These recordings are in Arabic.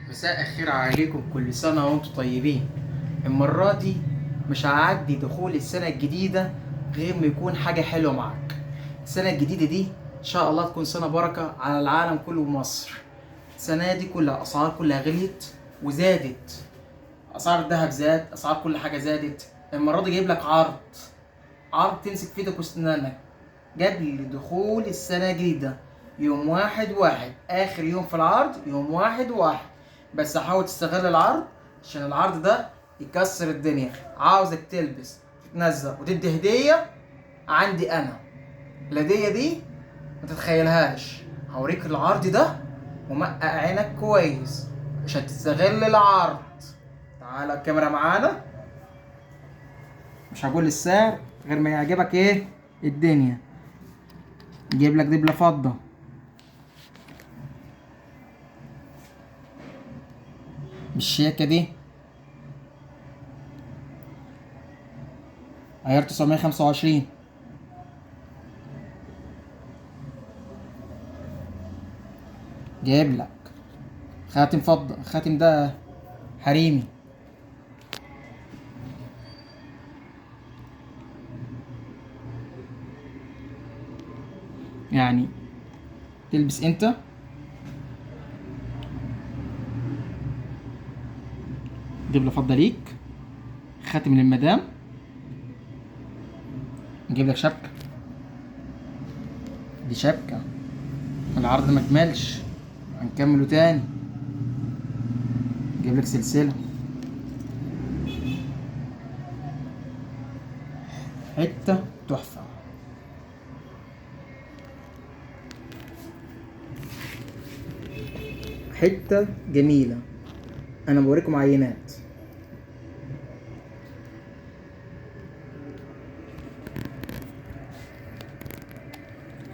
مساء الخير عليكم، كل سنة وانتم طيبين. المرة دي مش هعدي دخول السنة الجديدة غير ما يكون حاجة حلوة معاك. السنة الجديدة دي إن شاء الله تكون سنة بركة على العالم كله ومصر. السنة دي كلها أسعار كلها غليت وزادت، أسعار الذهب زاد، أسعار كل حاجة زادت. المرة دي جايب لك عرض تمسك في ايدك واسنانك قبل دخول السنة الجديدة. يوم 1/1 آخر يوم في العرض، يوم 1/1. بس حاول تستغل العرض عشان العرض ده يكسر الدنيا. عاوزك تلبس تتنزه وتدي هدية عندي أنا. الهدية دي ما تتخيلهاش. هوريك العرض ده ومقع عينك كويس عشان تستغل العرض. تعالى الكاميرا معانا، مش هقول السعر غير ما يعجبك ايه الدنيا. نجيب لك دبلة فضة بالشياكة دي، عيار 925. جايب لك خاتم فضة، الخاتم ده حريمي. يعني تلبس انت، دبلة فضة ليك، خاتم للمدام. نجيب لك شبكة، دي شبكة. العرض مكملش، هنكمله تاني. نجيب لك سلسلة، حتة تحفة. حتة جميلة. انا بوريكم عينات.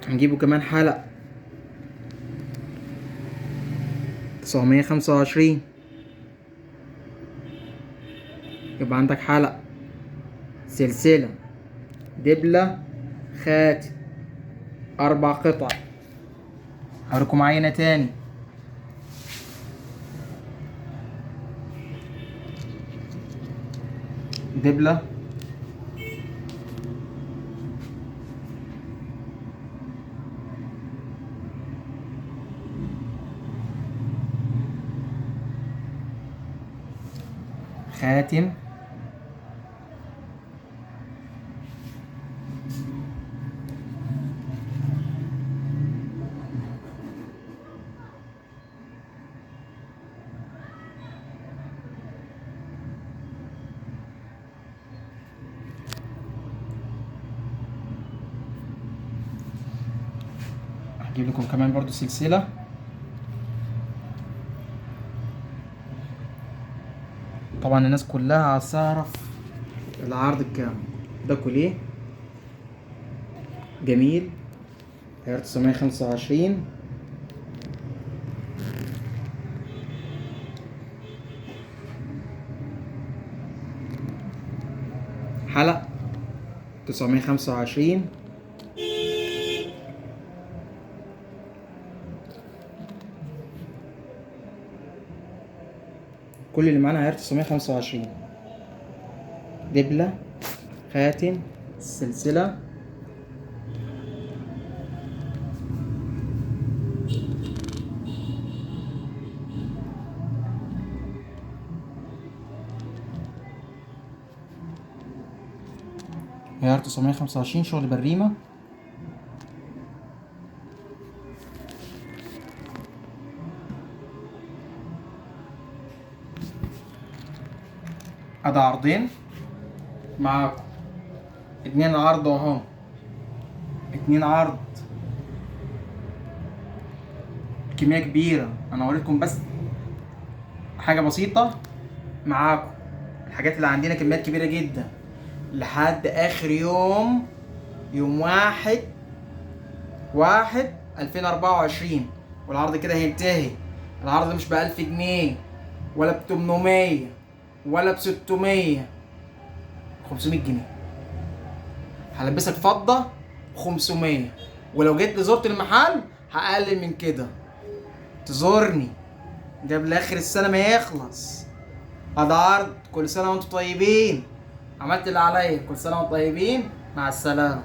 هنجيبه كمان حلق 925. يبقى عندك حلق، سلسلة، دبلة، خاتم، 4 قطع. هوريكم عينة تاني. دبلة، خاتم، هجيب لكم كمان برضو سلسلة. طبعا الناس كلها عايزة تعرف العرض بكام. ده كوليه جميل، عيار 925. حلق 925. كل اللي معانا عيار 925. دبلة، خاتم، سلسلة. عيار 925 شغل بريمة. ادي عرضين معاكم، 2 عرض اهو، 2 عرض، كمية كبيرة. انا اوريكم بس حاجة بسيطة معاكم. الحاجات اللي عندنا كميات كبيرة جدا لحد اخر يوم، يوم 1/1/2024. والعرض كده هينتهي. العرض مش ب1000 جنيه ولا ب800 ولا ب600، 500 جنيه. هلبسك فضة 500، ولو جيت زرت المحل هقلل من كده. تزورني قبل اخر السنه ما يخلص. هذا عرض، كل سنه وانتم طيبين. عملت اللي عليا، كل سنه وانتم طيبين، مع السلامه.